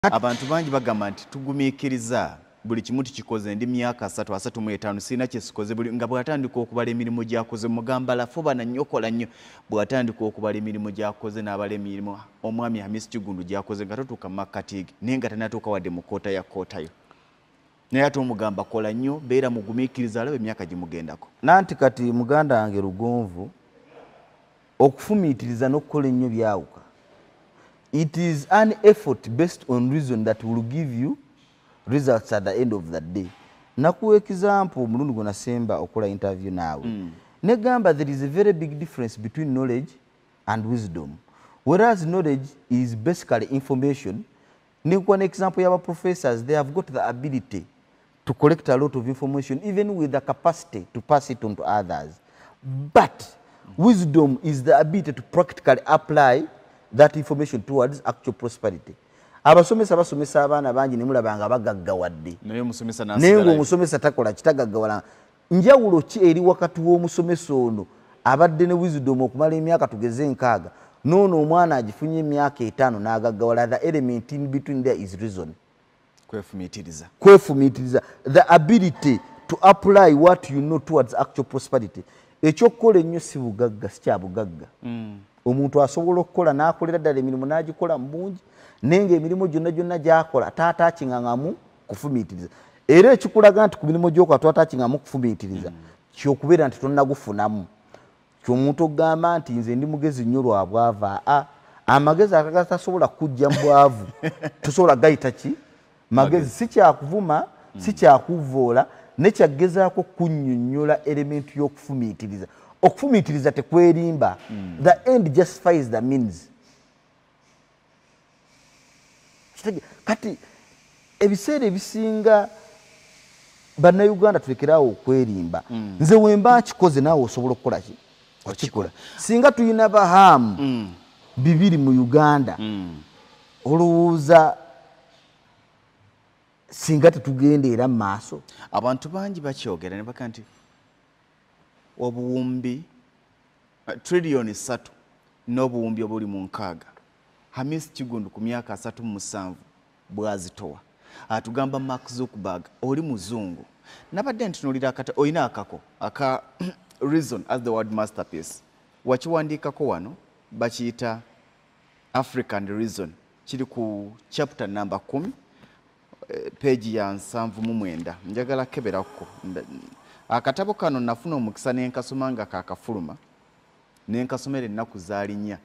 Abantu bangi bagamba nti tugumiikiriza buli kimu tukikoze ndi myaka 3 sina kyesikoze buli nga bwatandika okubala emirimu gyakoze mugamba lafuba na nyokola nnyo bwatandika okubala emirimu gyakoze n'abala emirimu omwami Hamisi Kigundu gyakoze nga totuuka makatigi naye nga tanatuuka wadde mu koota ya kootayo naye ate omugamba kola nnyo beera mugumiikiriza alabe emyaka gimugendako nanti kati muganda wange Lugonvu okufumiitiriza n'okukola ennyo byawuka. It is an effort based on reason that will give you results at the end of the day. Nakuwa example mulundi gwe nasemba okola interview naawe. Negamba there is a very big difference between knowledge and wisdom. Whereas knowledge is basically information. Nikuwa an example yaba professors, they have got the ability to collect a lot of information even with the capacity to pass it on to others. But wisdom is the ability to practically apply that information towards actual prosperity. Abasomesa basomesa abaana bangi ne mulabanga bagaggawadde. Naye omusomesa naye omusomesa takola kitagaggawala. Njawulo ki eri wakati w'omusomesa ono abadde ne wisdom okumala emyaka tugeze 6 noono omwana agifunye emyaka 5 n'agaggawala. The element in between there is reason. Kwefumiitiriza. The ability to apply what you know towards actual prosperity. Ekyokukola ennyo si bugagga si kya bugagga. Omuntu asobola okukola n'akolera ddala emirimu n'agikola mbungi nenge emirimu gyonna gy'akola taataakingangamu kufumiitiriza. Era ekikulaga nti ku mirimu gy'okola taataakingangamu kufumiitiriza kyokubeera nti tonnagufunamu. Ky'omuntu okugamba nti nze ndi mugezi nnyo lwa bwavu. Amagezi agatasobola kujja mu bwavu tosobola gayita ki? Magezi si kyakuvuma si kyakuvoola nekyagezaako kunnyonnyola elementi y'okufumiitiriza. Okufumiitiriza tekwerimba. The end justifies the means. Kati ebiseera ebisinga bannayuganda tulekeraawo okwerimba. Nze wemba nkikoze naawe osobola okukola ki? Okikola. Singa tulina bahamu 2 mu Uganda olowooza singa tetugendeera mu maaso. Abantu bangi bakyogera ne baka nti obuwumbi trillioni 3 n'obuwumbi obuli mu 6 Hamisi Kigundu ku myaka 37 bwazitowa. Atugamba Mark Zuckerberg oli muzungu nabadde ntunuulira akata oyina akako aka reason as the word masterpiece wakiwandiikako wano bakiyita African Reason kiri ku chapter number 10 page ya 79 njagala keberako. Akatabo kano nafuna omukisa n'enkasoma nga kakafuluma n'enkasomera ennaku zaali 4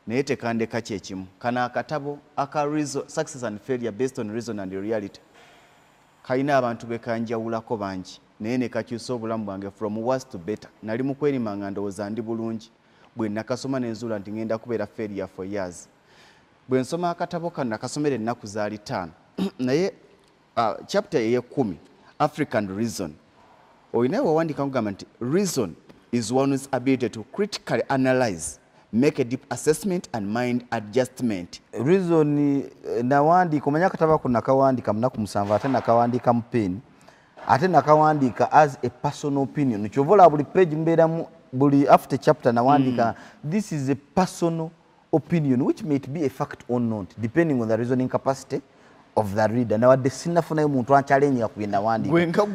naye tekandeka kyekimu. Kana akatabo aka Success and Failure Based on Reason and Reality kalina abantu bekanjawulako bangi naye ne kakyusa obulamu bwange from worse to better. Nali mu kwerima nga ndowooza ndi bulungi bwe nakasoma n'enzuula nti ngenda kubeera failure for years. Bwe nsoma akatabo kano nakasomera ennaku zaali 5 naye chapter eye 10 African Reason oyina wawandika ngamba nti reason is one's ability to critically analyze, make a deep assessment and mind adjustment. Reason nawandika omanya akatabo ko nakawandika munaku 7 ate nakawandika mu pen ate nakawandika as a personal opinion. Kyovola buli page mbeeramu buli after chapter nawandika this is a personal opinion which may be a fact or not depending on the reasoning capacity of the reader. Now, the sinafuna muntu challenge ya kugenda wandika.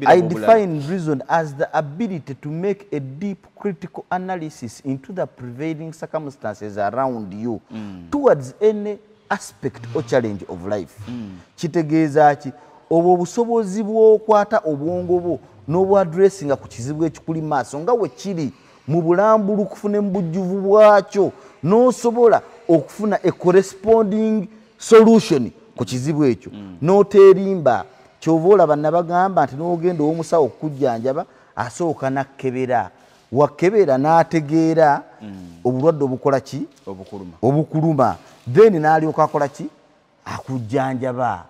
I define reason as the ability to make a deep critical analysis into the prevailing circumstances around you towards any aspect or challenge of life. Kitegeeza ki obwo busobozi bw'okwata obwongo bwo n'obwadressinga ku kizibu ekikuli maaso nga we kiri mu bulambulu kufuna mbujjuvu bwakyo n'osobola okufuna a corresponding solution ku kizibu ekyo n'oterimba. Kyova olaba nabagamba nti n'ogenda ow'omusawo okujjanjaba asooka nakkebera wakkebera n'ategeera obulwadde obukola ki obukuluma then n'alyoka akola ki akujjanjaba.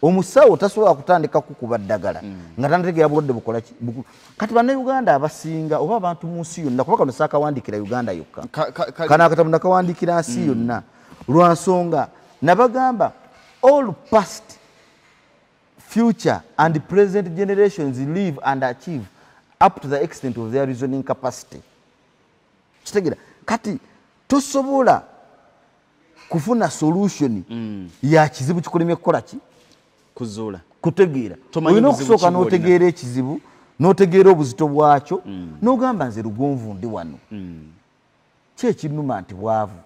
Omusawo tasobola kutandika kukuba ddagala nga tanategeera bulwadde bukola ki. Kati bannayuganda abasinga oba abantu mu nsi yonna kuba kano saakawandikira Uganda yokka kana akatabu nakawandikira nsi yonna lwa nsonga nabagamba all past, future and present generations live and achieve up to the extent of their reasoning capacity. Kitegeera kati tosobola kufuna solution ya kizibu kikolemye kukola ki kuzuula kutegeera olina okusooka n'otegeera ekizibu n'otegeera obuzito bwakyo n'ogamba nze lugonvu ndi wano ki ekinnuma nti bwavu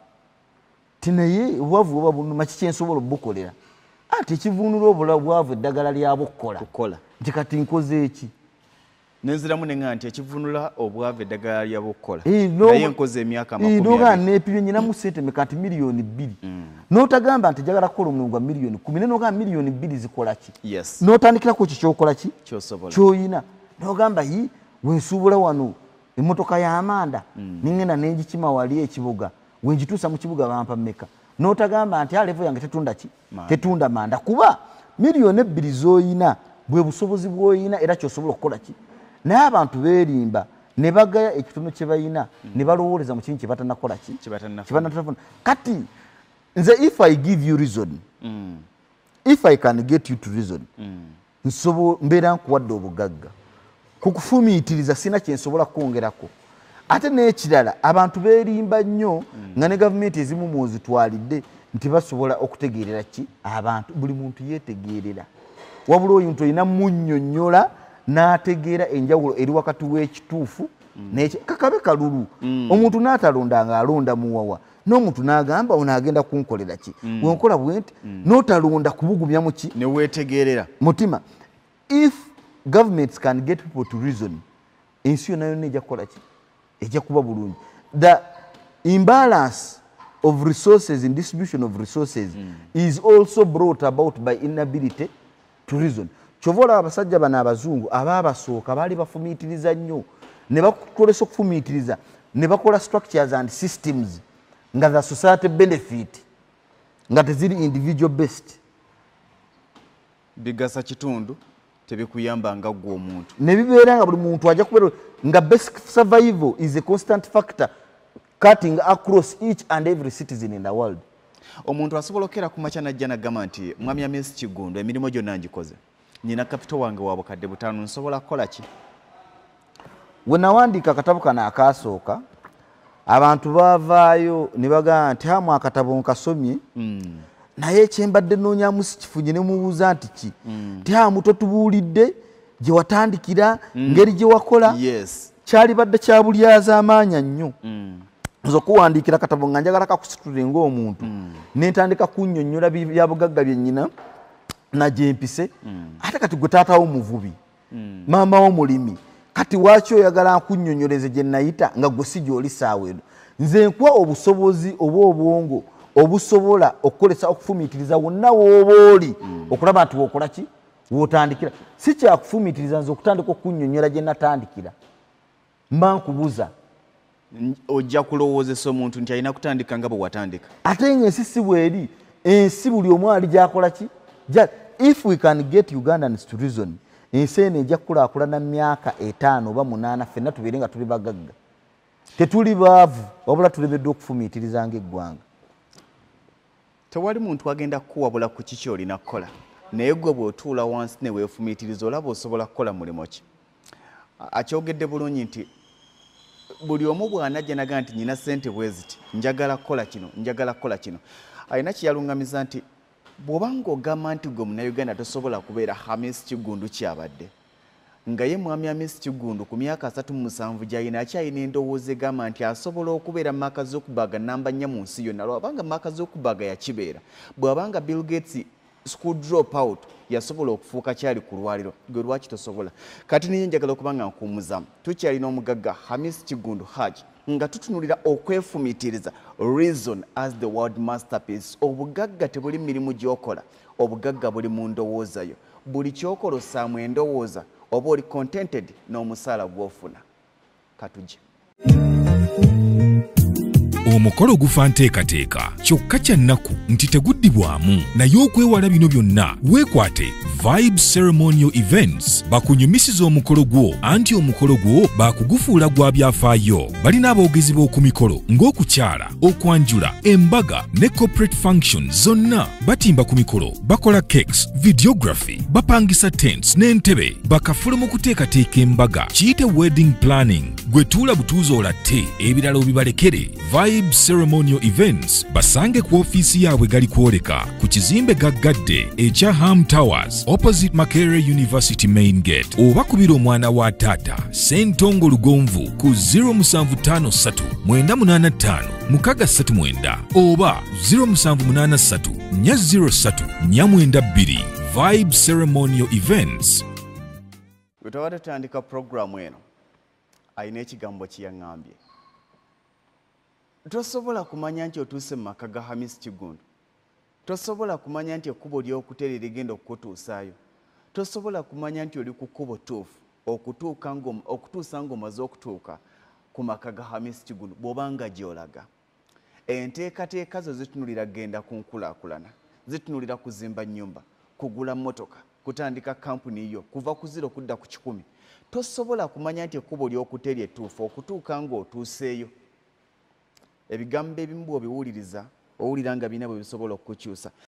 tinaye obwavu oba bunuma kiki ensobola obukolera ati ekivuunula obwavu eddagala lyabwo kukola nti kati nkoze eki nenziramu nenga nti ekivunula obwavu eddagala lyabwo kukola naye nkoze emyaka 20 noga nepibye nyinamu sente meka nti miliyoni 2 n'otagamba nti jagala kukola omulimu gwa miliyoni 10 ne noga miliyoni 2 zikola ki n'otandikirako kikyokola ki kyoyina n'ogamba yi wensuubula wano emmotoka y'amanda ningenda nenjikima wali ekibuga wenjituusa mu kibuga bampa meka n'otagamba nti alevo yange tetunda ki tetunda manda kuba miliyoni 2 z'oyina bwe busobozi bw'oyina era kyosobola okukola ki naye abantu beerimba ne bagaya ekitono kye bayina ne balowooleza mu kintu kye batanakola ki kibanatafuna kati nze if I give you reason if I can get you to reason mbeera nkuwadde obugagga kukufumiitiriza sina kyensobola kwongerako ate n'ekirala abantu beerimba nnyo nga ne gavumenti ezimu mwozitwalidde nti basobola okutegeerera ki abantu buli muntu yeetegeerera wabula oyo nti olina munnyonnyola n'ategeera enjawulo eri wakati w'ekituufu kakabe kalulu omuntu n'atalonda ng'alonda muwawa n'omuntu n'agamba ono agenda kunkolera ki wenkola bwenti n'otalonda kubugumya mu ki neweetegeerera mutima if governments can get people to reason ensi yonna yonna ejja kukola ki ejja kuba bulungi the imbalance of resources in distribution of resources is also brought about by inability to reason kyova olaba abasajja bano abazungu abaabasooka baali bafumiitiriza nnyo ne bakolesa okufumiitiriza ne bakola structures and systems nga the society benefit nga teziri individual based bigasa kitundu tebikuyamba nga gwe omuntu ne bibeera nga buli muntu ajja kubeera nga basic survival is a constant factor cutting across each and every citizen in the world. Omuntu asobola okera ku makya najja nagamba nti mwami Amesi Kigundo emirimu gyonna ngikoze nyina kapito wange wa bukadde 5 nsobola kukola ki we nawandiika akatabo kano akaasooka abantu baavaayo ne bagamba nti hamu akatabo nkasomye naye ekyembadde noonyamu sikifunye ne mubuuza nti ki ti hamu totubuulidde gye watandikira ngeri gye wakola kyali badde kya bulyaza amaanya nnyo nzo kuwandiikira katabo nga njagala kakusitule ng'omuntu nentandika kunnyonnyola bya bugagga bye nnyina na gyempise ate kati gwe taata w'omuvubi maama w'omulimi kati waaki oyagala nkunnyonnyoleze gye nayita nga gwe si gy'oli saawa eno nze nkuwa obusobozi oba obwongo obusobola okukolesa okufumiitiriza wonna w'oba oli okulaba nti w'okola ki w'otandikira si kyakufumiitiriza nze okutandika okunnyonnyola gye natandikira mba nkubuza ojja kulowoozesa omuntu nti alina kutandika nga bwe watandika ate ng'ensi si bweri ensi buli omu ali gy'akola ki if we can get Ugandans to reason ensi eno ejja kukulaakulana myaka 5 oba 8 ffenna tubeere nga tuli bagagga tetuli baavu wabula tulemeddwa okufumiitiriza ng'eggwanga tewali muntu agenda kukuwabula ku kiki olina kukola naye gwe bw'otuula wansi ne weefumiitiriza olaba osobola kukola mulimo ki akyogedde bulungi nti buli omu bw'anajja naga nti nyina ssente bwe ziti njagala kukola kino njagala kukola kino alina kyeyaluŋŋamiza nti bw'oba ng'ogamba nti gwe munnayuganda tosobola kubeera Amesi Kigundo kyabadde nga ye mwami Amesi Kigundo ku myaka 37 gy'alina akyalina endowooza egamba nti asobola okubeera Mark Zuckerberg namba 4 mu nsi yonna lwabanga Mark Zuckerberg yakibeera bw'abanga Bill Gates school drop out yasobola okufuuka kyali ku lwaliro gwe lwaki tosobola kati niye njagala okuba nga nkuumuza tukyalina omugagga Amesi Kigundo Haji nga tutunulira okwefumiitiriza reason as the world masterpiece obugagga tebuli mirimu gy'okola obugagga buli mu ndowooza yo buli kyokola osaamu endowooza oba oli contented n'omusaala gw'ofuna katuje omukolo gufa nteekateeka kyokka kya nnaku nti teguddibwamu naye okwewala bino byonna weekwate Vibe Ceremonial Events bakunyumisiza omukolo gwo anti omukolo gwo bakugufuula gwa byafaayo balina aboogezi b'oku mikolo ng'okukyala okwanjula embaga ne corporate functions zonna batimba ku mikolo bakola cakes videography bapangisa tents n'entebe bakafule mu kuteekateeka embaga kiyite wedding planning gwe tuula butuuzi olatte ebirala obibalekere. Vibe Ceremonial Events basange ku ofiisi yaabwe gali kwoleka ku kizimbe gaggadde ekya Ham Towers opposite Makerere University Main Gate, oba kubira omwana wa taata Ssentongo Lugonvu ku 0753 985 639 oba 0783 403 492. Vibe Ceremonial Events. Gwe twabadde tutandika programu eno alina ekigambo kye yaŋŋambye. Tosobola kumanya nti otuuse mu maka ga Hamis Kigundu. Tosobola kumanya nti ekkubo ly'okutereera ligenda okukutuusaayo. Tosobola kumanya nti oli ku kkubo ttuufu okutuusa ng'omaze okutuuka ku maka ga Hamis Kigundu bw'obanga gy'olaga. Enteekateeka zo zitunulira genda ku nkulaakulana, zitunulira kuzimba nnyumba, kugula mmotoka, kutandika kampuni yo, kuva ku 0 kudda ku 100. Tosobola kumanya nti ekkubo ly'okuteerya ettuufu okutuuka ng'otuuseeyo. Ebigambo ebimu bw'obiwuliriza owulira nga bina bwe bisobola okukukyusa.